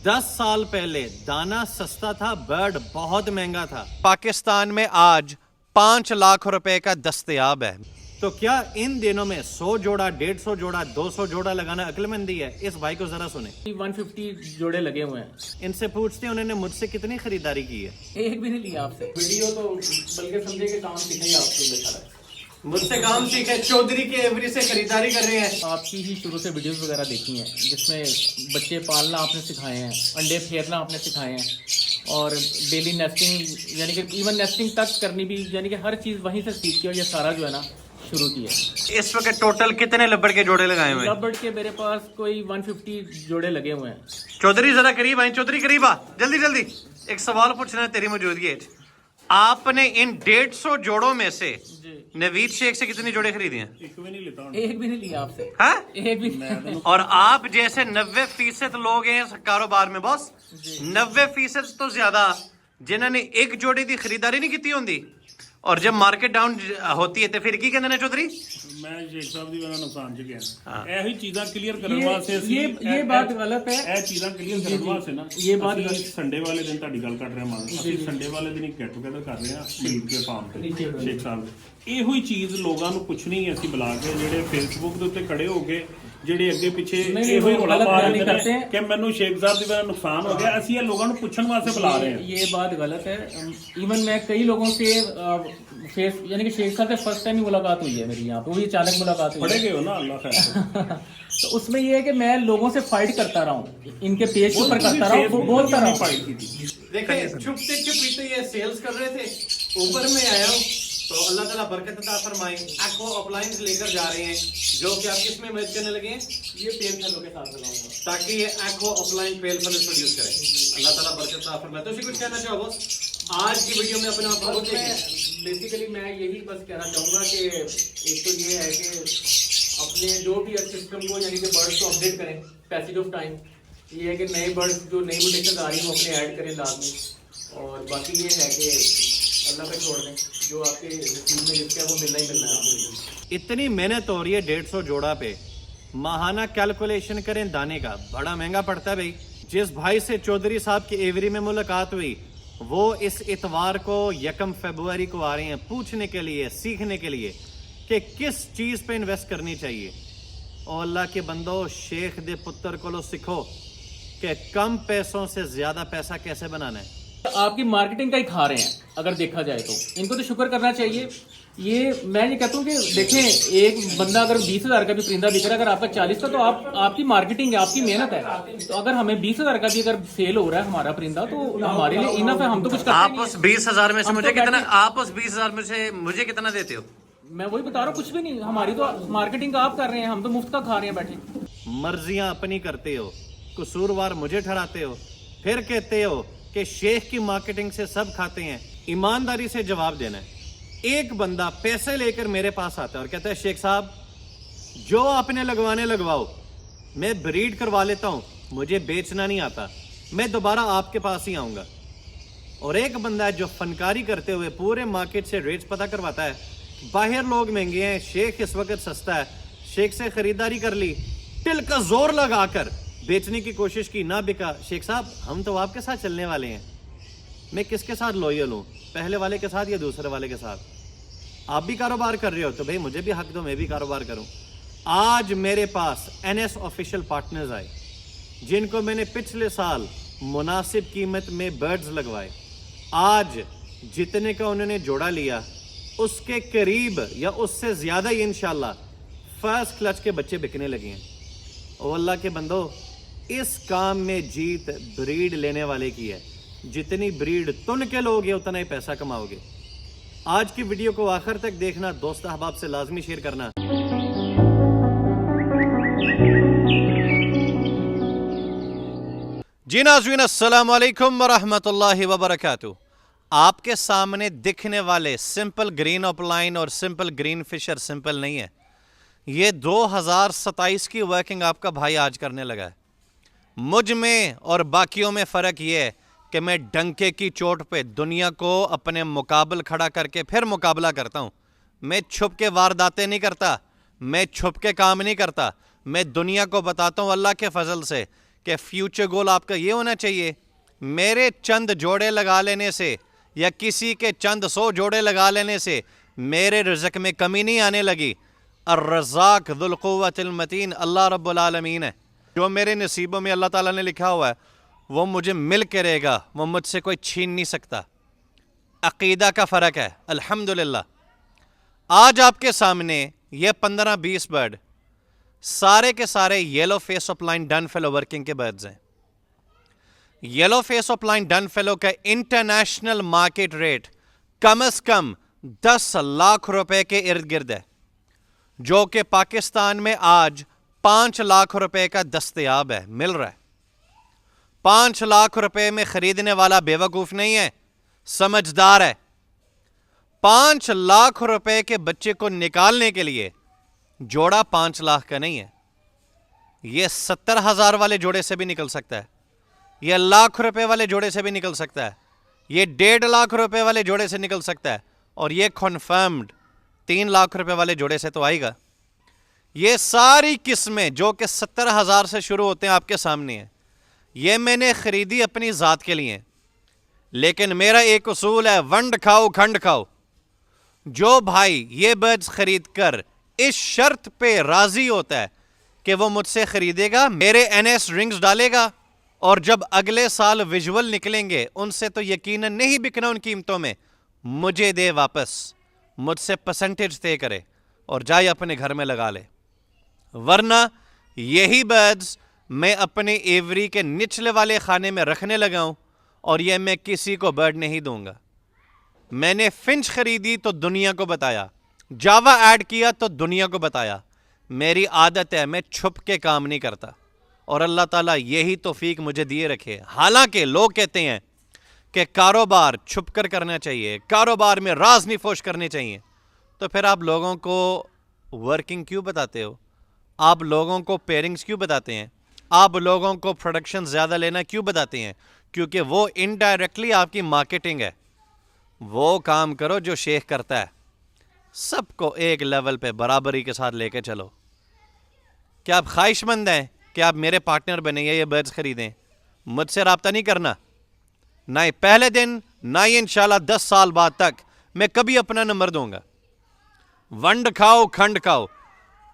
10 साल पहले दाना सस्ता था, बर्ड बहुत महंगा था। पाकिस्तान में आज 5 लाख रुपए का दस्तयाब है। तो क्या इन दिनों में 100 जोड़ा, 150 जोड़ा, 200 जोड़ा लगाना अक्लमंदी है? इस भाई को जरा सुने। 150 जोड़े लगे हुए हैं। इनसे पूछते हैं उन्होंने मुझसे कितनी खरीदारी की है। एक भी नहीं लिया आपसे वीडियो, तो बल्कि समझे कि काम सीखे आपसे बेटा मुझसे काम सीखे, चौधरी के एवरी से खरीदारी कर रहे हैं। आपकी ही शुरू से वीडियोस वगैरह देखी हैं जिसमें बच्चे पालना आपने सिखाए हैं, अंडे फेरना आपने सिखाए हैं और डेली नेस्टिंग यानी कि इवन नेस्टिंग तक करनी भी, यानी कि हर चीज़ वहीं से सीख के और ये सारा जो है ना शुरू की है। इस वक्त टोटल कितने लब्बड़ के जोड़े लगाए हुए हैं? लब्बड़ के मेरे पास कोई 150 जोड़े लगे हुए हैं। चौधरी जरा करीब आए, चौधरी करीब आ, जल्दी जल्दी। एक सवाल पूछना है तेरी मौजूदगी है। आपने इन 150 जोड़ों में से नवीद शेख से कितनी जोड़े खरीदे हैं? एक भी नहीं लिया आपसे। हाँ? एक भी नहीं। और आप जैसे 90% लोग हैं इस कारोबार में बॉस, 90% तो ज्यादा जिन्होंने एक जोड़ी की खरीदारी नहीं की होंगी, और जब मार्केट डाउन होती है तो फिर की कहते हैं चौधरी? मैं शेख साहब ਦੀ ਵਜ੍ਹਾ ਨੁਕਸਾਨ ਚ ਗਿਆ। हाँ। ਇਹੀ ਚੀਜ਼ਾਂ ਕਲੀਅਰ ਕਰਨ ਵਾਸਤੇ ਅਸੀਂ ये बात गलत है। ਇਹ ਚੀਜ਼ਾਂ ਕਲੀਅਰ ਕਰਨ ਵਾਸਤੇ ਨਾ ये बात ਅਸੀਂ ਸੰਡੇ ਵਾਲੇ ਦਿਨ ਤੁਹਾਡੀ ਗੱਲ ਕਰ ਰਹੇ ਹਾਂ। ਅਸੀਂ ਸੰਡੇ ਵਾਲੇ ਦਿਨ ਗੈਟ ਟੂਗੇਦਰ ਕਰ ਰਹੇ ਹਾਂ ਮਰੀਦ ਦੇ ਫਾਰਮ ਤੇ ਸ਼ੇਖ ਸਾਹਿਬ। ਇਹੋ ਹੀ ਚੀਜ਼ ਲੋਕਾਂ ਨੂੰ ਪੁੱਛਣੀ ਹੈ ਅਸੀਂ ਬੁਲਾ ਕੇ, ਜਿਹੜੇ ਫੇਸਬੁੱਕ ਦੇ ਉੱਤੇ ਖੜੇ ਹੋ ਕੇ ਜਿਹੜੇ ਅੱਗੇ ਪਿੱਛੇ ਇਹੋ ਹੀ ਰੌਲਾ ਪਾ ਰਹੇ ਨੇ ਕਿ ਮੈਨੂੰ ਸ਼ੇਖ ਸਾਹਿਬ ਦੀ ਵਜ੍ਹਾ ਨੁਕਸਾਨ ਹੋ ਗਿਆ। ਅਸੀਂ ਇਹ ਲੋਕਾਂ ਨੂੰ ਪੁੱਛਣ ਵਾਸਤੇ ਬੁਲਾ ਰਹੇ ਹਾਂ। ये बात गलत है। इवन मैं कई लोगों से फेस यानी कि शेख साहब से फर्स्ट टाइम ही मुलाकात हुई है मेरी यहाँ पे, वो भी अचानक मुलाकात हुई पढ़े गए हो ना, अल्लाह खैर। तो उसमें ये है कि मैं लोगों से फाइट करता रहा हूँ, इनके पेज के ऊपर करता रहा हूँ, बोलता रहा हूँ। देखिए छुपते छुपीते ये सेल्स कर रहे थे, ऊपर में आया हूँ तो अल्लाह ताला बरकत अता फरमाए। एक्वा अप्लायंस लेकर जा रहे हैं जो कि आप किसमें मदद करने लगे हैं? ये पेल फलों के साथ लगाऊंगा ताकि ये एक्वा अप्लायंस पेल फल प्रोड्यूस करे। अल्लाह ताला बरकत अता फरमाए। तो कुछ कहना चाहो बॉस आज की वीडियो में अपने आप को? बेसिकली मैं यही बस कहना चाहूँगा कि एक तो ये है कि अपने जो भी सिस्टम को यानी कि बर्ड्स को अपडेट करें पैसेज ऑफ टाइम। ये है कि नए बर्ड्स जो नई म्यूटेशन आ रही हैं वो अपने ऐड करें लाजमी। और बाकी ये है कि अल्लाह पे छोड़ दें, जो आपके नसीब में जिसका है वो मिलना ही मिलना है आपको। इतनी मेहनत हो रही है 150 जोड़ा पे, माहाना कैलकुलेशन करें दाने का, बड़ा महंगा पड़ता है भाई। जिस भाई से चौधरी साहब की एवरी में मुलाकात हुई वो इस इतवार को 1 फरवरी को आ रहे हैं पूछने के लिए, सीखने के लिए कि किस चीज़ पे इन्वेस्ट करनी चाहिए। और अल्लाह के बंदो, शेख दे पुत्र को सीखो कि कम पैसों से ज़्यादा पैसा कैसे बनाना है। आपकी मार्केटिंग का ही खा रहे हैं अगर देखा जाए तो। इनको तो शुक्र करना चाहिए। ये मैं ये कहता हूँ कि देखें, एक बंदा अगर 20,000 का भी परिंदा बिक रहा है, अगर आपका 40 का, तो आपकी मार्केटिंग है, आपकी मेहनत है। तो अगर हमें 20,000 का भी अगर सेल हो रहा है हमारा परिंदा, तो हमारे लिए इनफ है। हम तो कुछ करते आप नहीं उस 20,000 में से हम मुझे तो कितना, बैठे- आप उस 20,000 में से मुझे कितना देते हो? मैं वही बता रहा हूँ, कुछ भी नहीं। हमारी तो मार्केटिंग आप कर रहे हैं, हम तो मुफ्त का खा रहे हैं बैठे। मर्जियां अपनी करते हो, कसूरवार मुझे ठहराते हो, फिर कहते हो कि शेख की मार्केटिंग से सब खाते हैं। ईमानदारी से जवाब देना है। एक बंदा पैसे लेकर मेरे पास आता है और कहता है शेख साहब जो आपने लगवाने लगवाओ, मैं ब्रीड करवा लेता हूँ, मुझे बेचना नहीं आता, मैं दोबारा आपके पास ही आऊँगा। और एक बंदा है जो फनकारी करते हुए पूरे मार्केट से रेट्स पता करवाता है, बाहर लोग महंगे हैं, शेख इस वक्त सस्ता है, शेख से खरीदारी कर ली, टिल का जोर लगाकर बेचने की कोशिश की, ना बिका। शेख साहब हम तो आपके साथ चलने वाले हैं, मैं किसके साथ लॉयल हूँ, पहले वाले के साथ या दूसरे वाले के साथ? आप भी कारोबार कर रहे हो तो भाई मुझे भी हक दो, मैं भी कारोबार करूँ। आज मेरे पास NS ऑफिशियल पार्टनर्स आए जिनको मैंने पिछले साल मुनासिब कीमत में बर्ड्स लगवाए। आज जितने का उन्होंने जोड़ा लिया उसके करीब या उससे ज़्यादा ही इंशाल्लाह फर्स्ट क्लच के बच्चे बिकने लगे हैं। ओ अल्लाह के बंदो, इस काम में जीत ब्रीड लेने वाले की है। जितनी ब्रीड तुन के लोगे उतना ही पैसा कमाओगे। आज की वीडियो को आखिर तक देखना, दोस्त अहबाब से लाजमी शेयर करना। जी नाज़रीन, अस्सलाम वालेकुम वरहमतुल्लाहि वबरकातुहू। आपके सामने दिखने वाले सिंपल ग्रीन ऑपलाइन और सिंपल ग्रीन फिशर सिंपल नहीं है। ये 2027 की वर्किंग आपका भाई आज करने लगा है। मुझ में और बाकियों में फ़र्क ये है कि मैं डंके की चोट पे दुनिया को अपने मुकाबल खड़ा करके फिर मुकाबला करता हूँ। मैं छुप के वारदातें नहीं करता, मैं छुप के काम नहीं करता। मैं दुनिया को बताता हूँ अल्लाह के फजल से کہ فیوچر گول آپ کا یہ ہونا چاہیے میرے چند جوڑے لگا لینے سے یا کسی کے چند 100 جوڑے لگا لینے سے میرے رزق میں کمی نہیں آنے لگی. الرزاق ذو القوت المتین اللہ رب العالمین ہے. جو میرے نصیبوں میں اللہ تعالیٰ نے لکھا ہوا ہے وہ مجھے مل کے رہے گا, وہ مجھ سے کوئی چھین نہیں سکتا. عقیدہ کا فرق ہے. الحمدللہ آج آپ کے سامنے یہ 15-20 برڈ سارے کے سارے یلو فیس آف لائن ڈن فیلو ورکنگ کے برڈز ہیں. یلو فیس آف لائن ڈن فیلو کا انٹرنیشنل مارکیٹ ریٹ کم از کم 10 لاکھ روپے کے ارد گرد ہے, جو کہ پاکستان میں آج 5 لاکھ روپے کا دستیاب ہے, مل رہا ہے. 5 لاکھ روپے میں خریدنے والا بے وقوف نہیں ہے, سمجھدار ہے. 5 لاکھ روپے کے بچے کو نکالنے کے لیے جوڑا 5 لاکھ کا نہیں ہے, یہ 70,000 والے جوڑے سے بھی نکل سکتا ہے, یہ لاکھ روپے والے جوڑے سے بھی نکل سکتا ہے, یہ 1.5 لاکھ روپے والے جوڑے سے نکل سکتا ہے, اور یہ کنفرمڈ 3 لاکھ روپے والے جوڑے سے تو آئے گا. یہ ساری قسمیں جو کہ 70,000 سے شروع ہوتے ہیں آپ کے سامنے ہیں, یہ میں نے خریدی اپنی ذات کے لیے, لیکن میرا ایک اصول ہے ونڈ کھاؤ کھنڈ کھاؤ. جو بھائی یہ برڈز خرید کر اس شرط پہ راضی ہوتا ہے کہ وہ مجھ سے خریدے گا, میرے NS رنگز ڈالے گا, اور جب اگلے سال ویژول نکلیں گے ان سے تو یقیناً نہیں بکنا ان قیمتوں میں, مجھے دے واپس, مجھ سے پرسنٹیج طے کرے اور جائے اپنے گھر میں لگا لے. ورنہ یہی برڈز میں اپنے ایوری کے نچلے والے خانے میں رکھنے لگا ہوں, اور یہ میں کسی کو برڈ نہیں دوں گا. میں نے فنچ خریدی تو دنیا کو بتایا, جاوا ایڈ کیا تو دنیا کو بتایا. میری عادت ہے میں چھپ کے کام نہیں کرتا, اور اللہ تعالیٰ یہی توفیق مجھے دیے رکھے. حالانکہ لوگ کہتے ہیں کہ کاروبار چھپ کر کرنا چاہیے, کاروبار میں راز نہیں فوش کرنے چاہیے, تو پھر آپ لوگوں کو ورکنگ کیوں بتاتے ہو؟ آپ لوگوں کو پیئرنگز کیوں بتاتے ہیں؟ آپ لوگوں کو پروڈکشن زیادہ لینا کیوں بتاتے ہیں؟ کیونکہ وہ انڈائریکٹلی آپ کی مارکیٹنگ ہے. وہ کام کرو جو شیخ کرتا ہے, سب کو ایک لیول پہ برابری کے ساتھ لے کے چلو. کیا آپ خواہش مند ہیں کہ آپ میرے پارٹنر بنیں یا یہ برڈز خریدیں؟ مجھ سے رابطہ نہیں کرنا, نہ ہی پہلے دن نہ ہی انشاءاللہ 10 سال بعد تک میں کبھی اپنا نمبر دوں گا. ونڈ کھاؤ کھنڈ کھاؤ,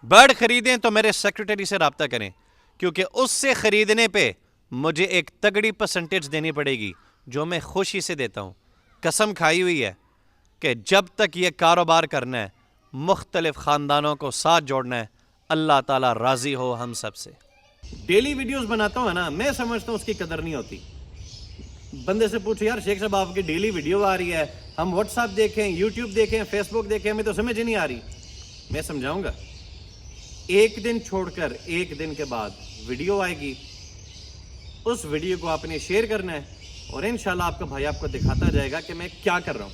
برڈ خریدیں تو میرے سیکرٹری سے رابطہ کریں, کیونکہ اس سے خریدنے پہ مجھے ایک تگڑی پرسنٹیج دینی پڑے گی جو میں خوشی سے دیتا ہوں. قسم کھائی ہوئی ہے کہ جب تک یہ کاروبار کرنا ہے, مختلف خاندانوں کو ساتھ جوڑنا ہے, اللہ تعالیٰ راضی ہو ہم سب سے. ڈیلی ویڈیوز بناتا ہوں نا, میں سمجھتا ہوں اس کی قدر نہیں ہوتی. بندے سے پوچھو یار شیخ صاحب آپ کی ڈیلی ویڈیو آ رہی ہے, ہم واٹس ایپ دیکھیں, یوٹیوب دیکھیں, فیس بک دیکھیں, ہمیں تو سمجھ نہیں آ رہی. میں سمجھاؤں گا, ایک دن چھوڑ کر ایک دن کے بعد ویڈیو آئے گی, اس ویڈیو کو آپ نے شیئر کرنا ہے, اور انشاءاللہ آپ کا بھائی آپ کو دکھاتا جائے گا کہ میں کیا کر رہا ہوں.